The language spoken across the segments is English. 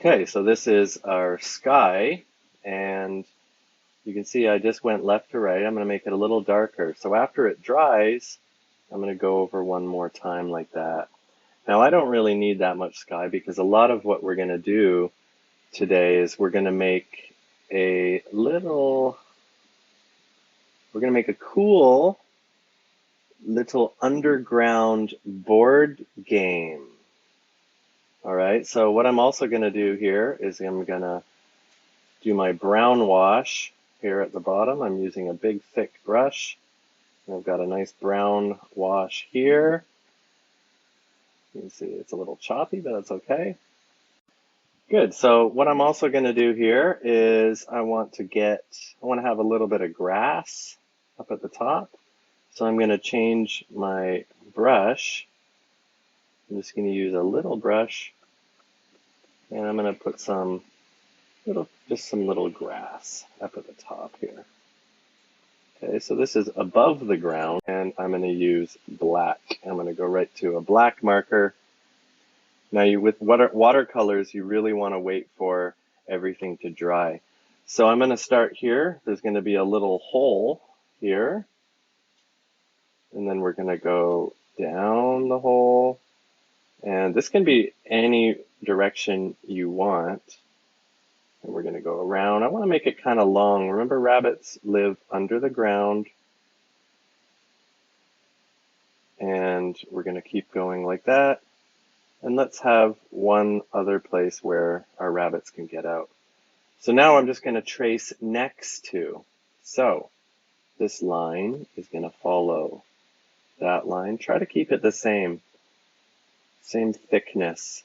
Okay, so this is our sky, and you can see I just went left to right. I'm going to make it a little darker. So after it dries, I'm going to go over one more time like that. Now I don't really need that much sky because a lot of what we're going to do today is we're going to make a cool little underground board game. All right, so what I'm also going to do here is I'm going to do my brown wash here at the bottom. I'm using a big thick brush. I've got a nice brown wash here. You can see it's a little choppy, but that's okay. Good, so what I'm also going to do here is I want to have a little bit of grass up at the top. So I'm going to change my brush. I'm just going to use a little brush, and I'm going to put just some little grass up at the top here. Okay, so this is above the ground, and I'm going to use black. I'm going to go right to a black marker. Now, with watercolors, you really want to wait for everything to dry. So I'm going to start here. There's going to be a little hole here, and then we're going to go down the hole, and this can be any direction you want. And we're going to go around. I want to make it kind of long. Remember, rabbits live under the ground. And we're going to keep going like that. And let's have one other place where our rabbits can get out. So now I'm just going to trace next to. So this line is going to follow that line. Try to keep it the same thickness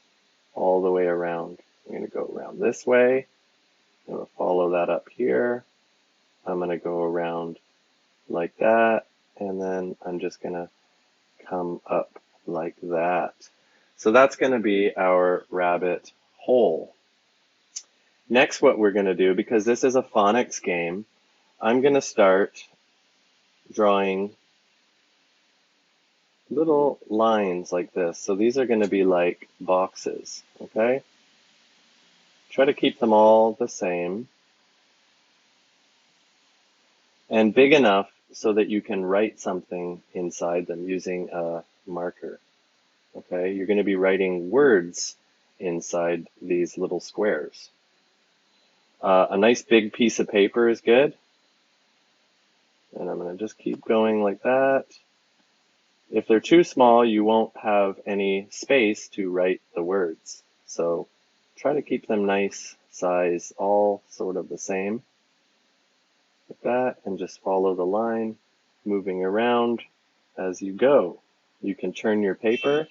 all the way around. I'm going to go around this way. I'm going to follow that up here. I'm going to go around like that. And then I'm just going to come up like that. So that's going to be our rabbit hole. Next, what we're going to do, because this is a phonics game, I'm going to start drawing little lines like this. So these are going to be like boxes, okay? Try to keep them all the same and big enough so that you can write something inside them using a marker. Okay, you're going to be writing words inside these little squares. A nice big piece of paper is good. And I'm going to just keep going like that. If they're too small, you won't have any space to write the words. So try to keep them nice size, all sort of the same. Like that, and just follow the line, moving around as you go. You can turn your paper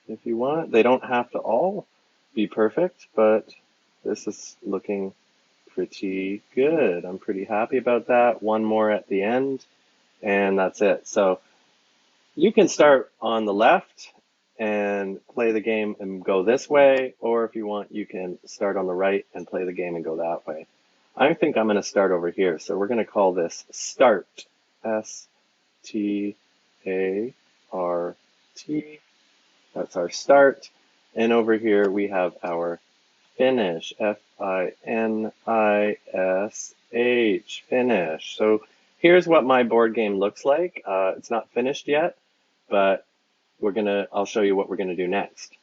if you want. They don't have to all be perfect, but this is looking pretty good. I'm pretty happy about that. One more at the end, and that's it. So you can start on the left and play the game and go this way, or if you want, you can start on the right and play the game and go that way. I think I'm going to start over here. So we're going to call this start. S-T-A-R-T. That's our start. And over here we have our finish. F-I-N-I-S-H. Finish. So here's what my board game looks like. It's not finished yet, but I'll show you what we're going to do next.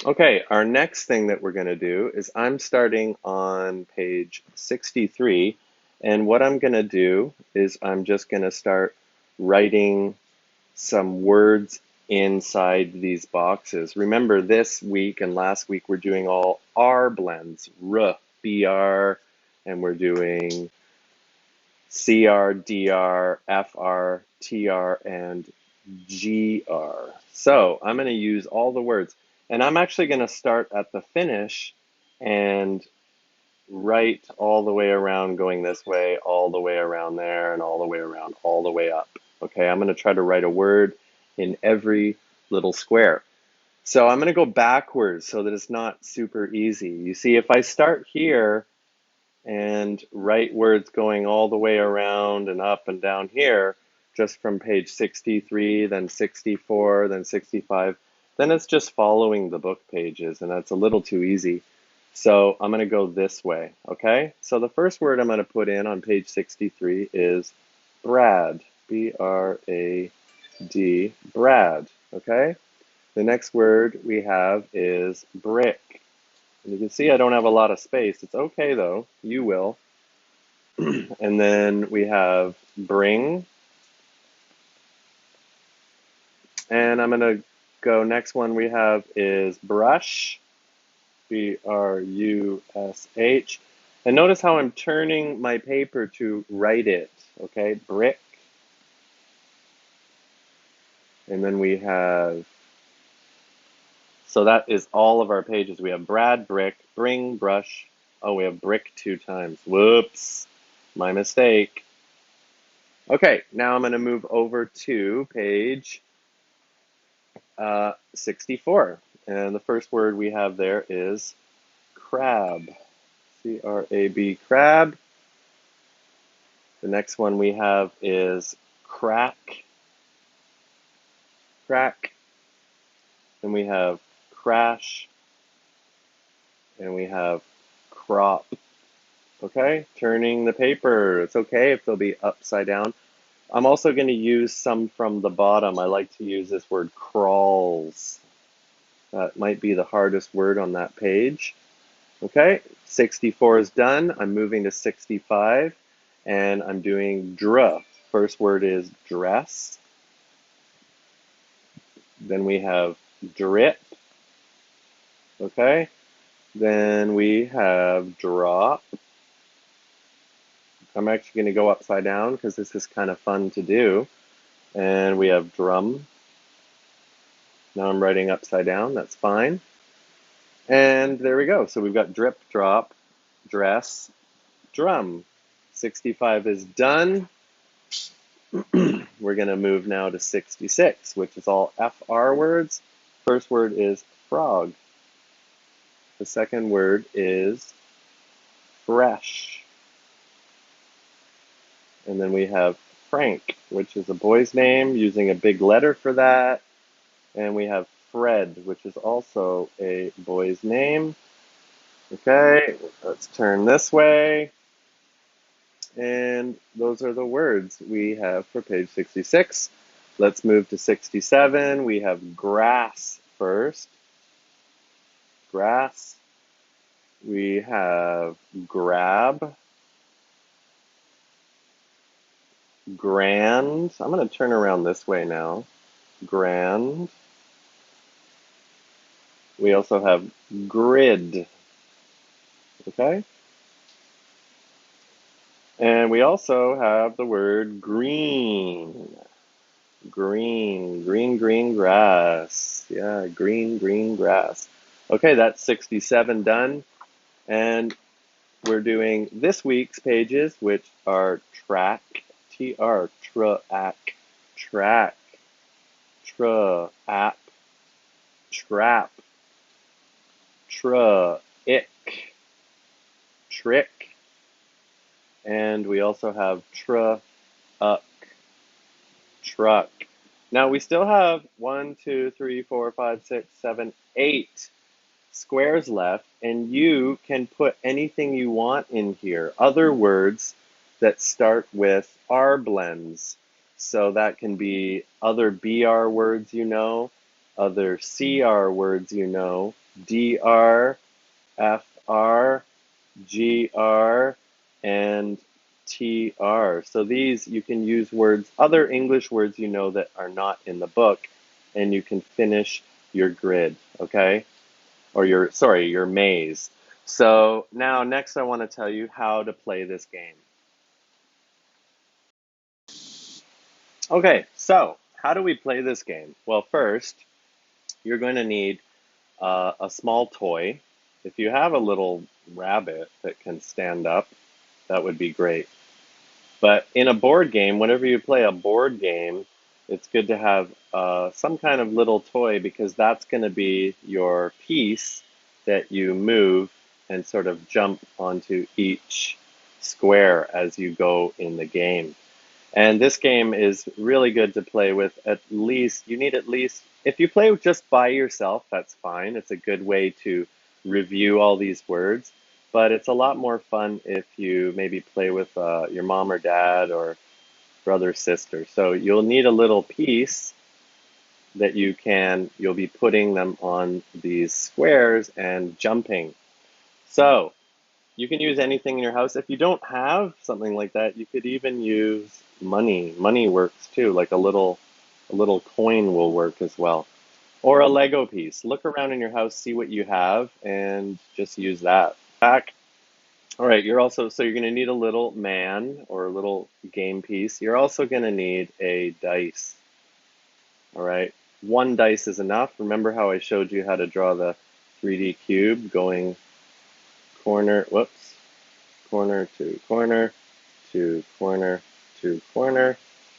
Okay, our next thing that we're going to do is I'm starting on page 63, and what I'm going to do is I'm just going to start writing some words inside these boxes. Remember, this week and last week we're doing all R blends, R, BR, and we're doing CR, DR, FR, TR, and GR. So I'm going to use all the words. And I'm actually going to start at the finish and write all the way around, going this way, all the way around there, and all the way around, all the way up. Okay, I'm going to try to write a word in every little square. So I'm going to go backwards so that it's not super easy. You see, if I start here and write words going all the way around and up and down here, just from page 63, then 64, then 65, then it's just following the book pages, and that's a little too easy. So I'm going to go this way, okay? So the first word I'm going to put in on page 63 is Brad, B-R-A-D, Brad, okay? The next word we have is brick. And you can see I don't have a lot of space. It's okay though, you will. And then we have bring. And I'm going to go, next one we have is brush, B-R-U-S-H. And notice how I'm turning my paper to write it, okay? Brick. And then we have, so that is all of our pages. We have Brad, brick, bring, brush. Oh, we have brick 2 times. Whoops, my mistake. Okay, now I'm going to move over to page 64. And the first word we have there is crab, C-R-A-B, crab. The next one we have is crack, crack. Then we have crash, and we have crop. Okay, turning the paper. It's okay if they'll be upside down. I'm also going to use some from the bottom. I like to use this word crawls. That might be the hardest word on that page. Okay, 64 is done. I'm moving to 65, and I'm doing dra. First word is dress. Then we have drip. Okay, then we have drop. I'm actually going to go upside down because this is kind of fun to do. And we have drum. Now I'm writing upside down. That's fine. And there we go. So we've got drip, drop, dress, drum. 65 is done. We're going to move now to 66, which is all FR words. First word is frog. The second word is fresh. And then we have Frank, which is a boy's name, using a big letter for that. And we have Fred, which is also a boy's name. Okay, let's turn this way. And those are the words we have for page 66. Let's move to 67. We have grass first. Grass. We have grab. Grand. I'm going to turn around this way now. Grand. We also have grid. Okay? And we also have the word green. Green, green, green grass. Yeah, green, green grass. Okay, that's 67 done. And we're doing this week's pages, which are track, T-R, track, track, app, trap, ick, trick, and we also have uck, truck. Now we still have 1, 2, 3, 4, 5, 6, 7, 8 squares left, and you can put anything you want in here. Other words that start with R blends. So that can be other BR words you know, other CR words you know, DR, FR, GR, and TR. So these, you can use words, other English words you know that are not in the book, and you can finish your grid, okay? Or your maze. So now next I want to tell you how to play this game. Okay, so how do we play this game? Well, first, you're going to need a small toy. If you have a little rabbit that can stand up, that would be great. But in a board game, whenever you play a board game, it's good to have some kind of little toy, because that's going to be your piece that you move and sort of jump onto each square as you go in the game. And this game is really good to play with you need at least If you play just by yourself, that's fine. It's a good way to review all these words, but it's a lot more fun if you maybe play with your mom or dad or brother, sister. So you'll need a little piece that you'll be putting them on these squares and jumping. So you can use anything in your house. If you don't have something like that, you could even use money. Money works too, like a little coin will work as well. Or a Lego piece. Look around in your house, see what you have, and just use that. Back. All right, so you're going to need a little man or a little game piece. You're also going to need a dice. All right, one dice is enough. Remember how I showed you how to draw the 3D cube going corner to corner to corner to corner.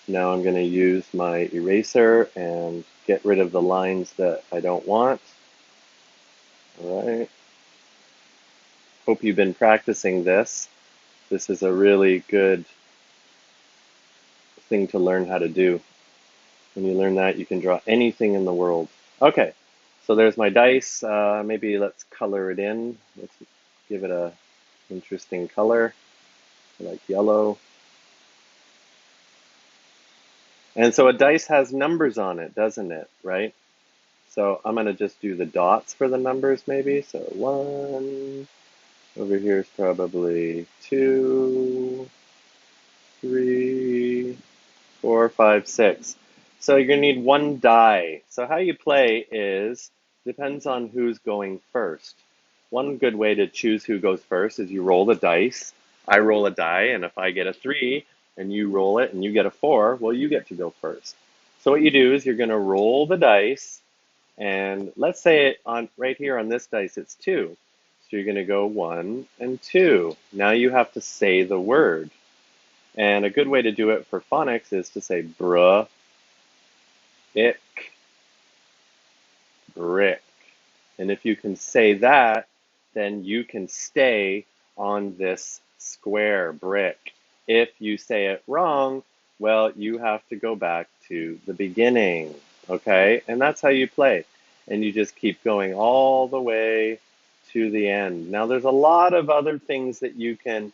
Now I'm going to use my eraser and get rid of the lines that I don't want. All right. Hope you've been practicing this. This is a really good thing to learn how to do. When you learn that, you can draw anything in the world. Okay, so there's my dice. Maybe let's color it in. Let's give it a interesting color, like yellow. And so a dice has numbers on it, doesn't it, right? So I'm going to just do the dots for the numbers maybe. So 1, over here is probably 2, 3, 4, 5, 6. So you're going to need one die. So how you play depends on who's going first. One good way to choose who goes first is you roll the dice. I roll a die, and if I get a 3 and you roll it and you get a 4, well, you get to go first. So what you do is you're going to roll the dice, and let's say right here on this dice it's 2. So you're going to go 1 and 2. Now you have to say the word. And a good way to do it for phonics is to say bruh, ick, brick. And if you can say that, then you can stay on this square brick. If you say it wrong, well, you have to go back to the beginning, okay? And that's how you play. And you just keep going all the way to the end. Now, there's a lot of other things that you can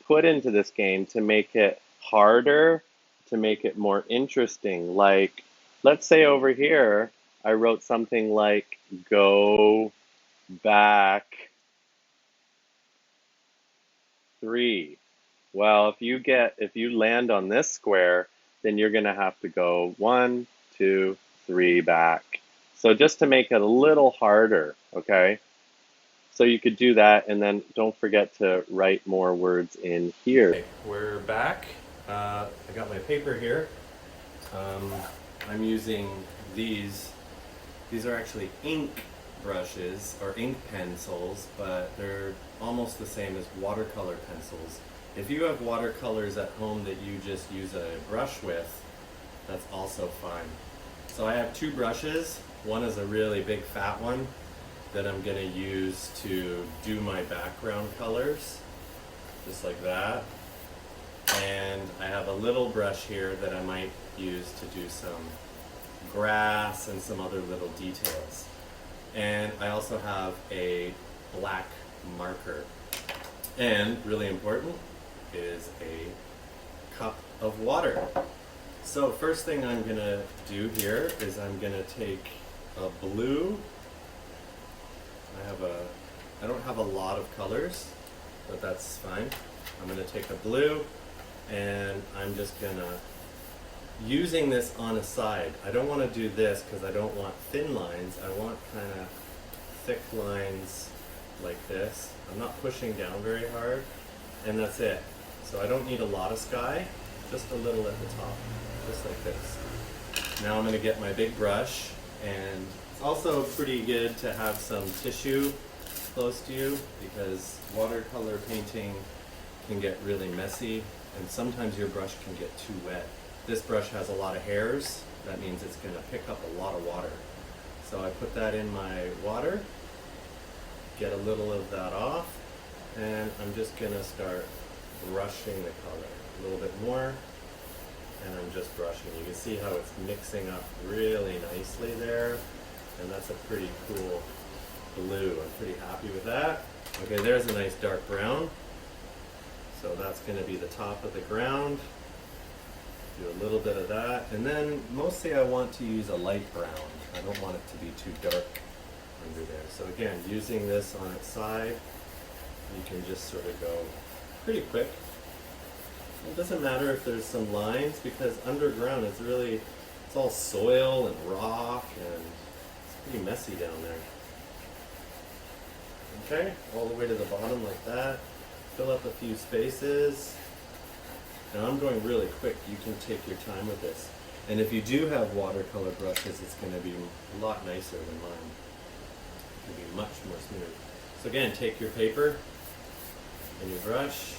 put into this game to make it harder, to make it more interesting. Like, let's say over here, I wrote something like go back 3. Well, if you land on this square, then you're going to have to go 1, 2, 3 back. So just to make it a little harder, okay? So you could do that, and then don't forget to write more words in here. Okay, we're back. I got my paper here. I'm using these. These are actually ink brushes or ink pencils, but they're almost the same as watercolor pencils. If you have watercolors at home that you just use a brush with, that's also fine. So I have 2 brushes. One is a really big fat one that I'm going to use to do my background colors, just like that. And I have a little brush here that I might use to do some grass and some other little details. And I also have a black marker. And really important is a cup of water. So first thing I'm going to do here is I'm going to take a blue. I don't have a lot of colors, but that's fine. I'm going to take a blue, and I'm just going to, using this on a side. I don't want to do this because I don't want thin lines. I want kind of thick lines like this. I'm not pushing down very hard, and that's it. So I don't need a lot of sky, just a little at the top, just like this. Now I'm going to get my big brush, and it's also pretty good to have some tissue close to you because watercolor painting can get really messy, and sometimes your brush can get too wet. This brush has a lot of hairs. That means it's going to pick up a lot of water. So I put that in my water, get a little of that off, and I'm just going to start brushing the color a little bit more, and I'm just brushing. You can see how it's mixing up really nicely there, and that's a pretty cool blue. I'm pretty happy with that. Okay, there's a nice dark brown. So that's going to be the top of the ground. Do a little bit of that. And then mostly I want to use a light brown. I don't want it to be too dark under there. So again, using this on its side, you can just sort of go pretty quick. It doesn't matter if there's some lines because underground it's all soil and rock and it's pretty messy down there. Okay, all the way to the bottom like that. Fill up a few spaces. Now I'm going really quick. You can take your time with this. And if you do have watercolor brushes, it's going to be a lot nicer than mine. It will be much more smooth. So again, take your paper and your brush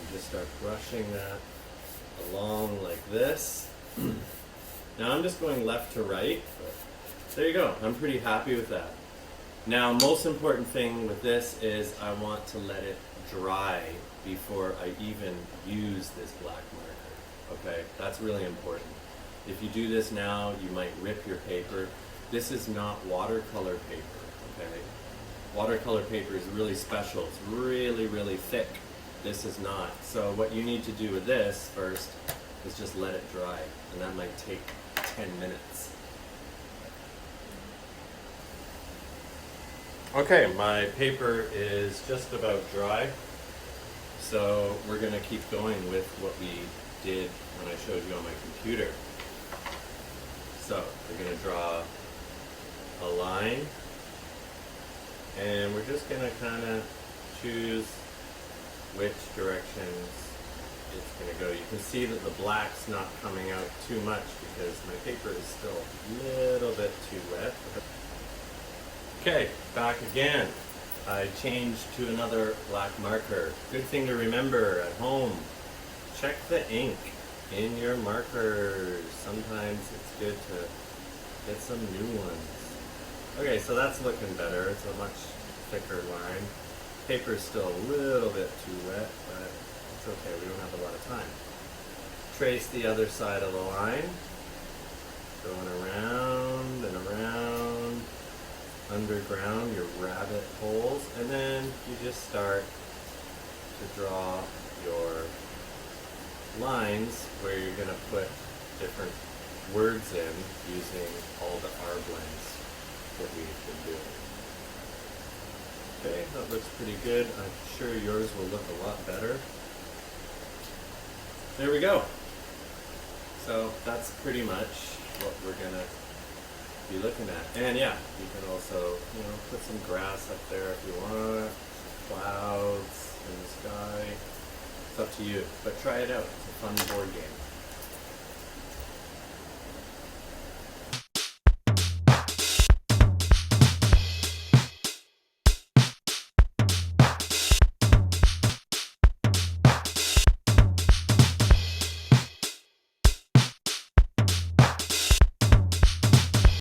and just start brushing that along like this. Now I'm just going left to right, but there you go. I'm pretty happy with that. Now, most important thing with this is I want to let it dry before I even use this black marker. Okay, that's really important. If you do this now, you might rip your paper. This is not watercolor paper, okay? Watercolor paper is really special. It's really, really thick. This is not. So what you need to do with this first is just let it dry, and that might take 10 minutes. Okay, my paper is just about dry, so we're going to keep going with what we did when I showed you on my computer. So we're going to draw a line, and we're just going to kind of choose which directions it's going to go. You can see that the black's not coming out too much because my paper is still a little bit too wet. Okay, back again. I changed to another black marker. Good thing to remember at home. Check the ink in your markers. Sometimes it's good to get some new ones. Okay, so that's looking better. It's a much thicker line. Paper's still a little bit too wet, but it's okay. We don't have a lot of time. Trace the other side of the line. Going around and around. Underground, your rabbit holes, and then you just start to draw your lines where you're going to put different words in using all the R blends that we've been doing. Okay, that looks pretty good. I'm sure yours will look a lot better. There we go. So that's pretty much what we're going to be looking at. And yeah, you can also, put some grass up there if you want, clouds in the sky. It's up to you, but try it out. It's a fun board game.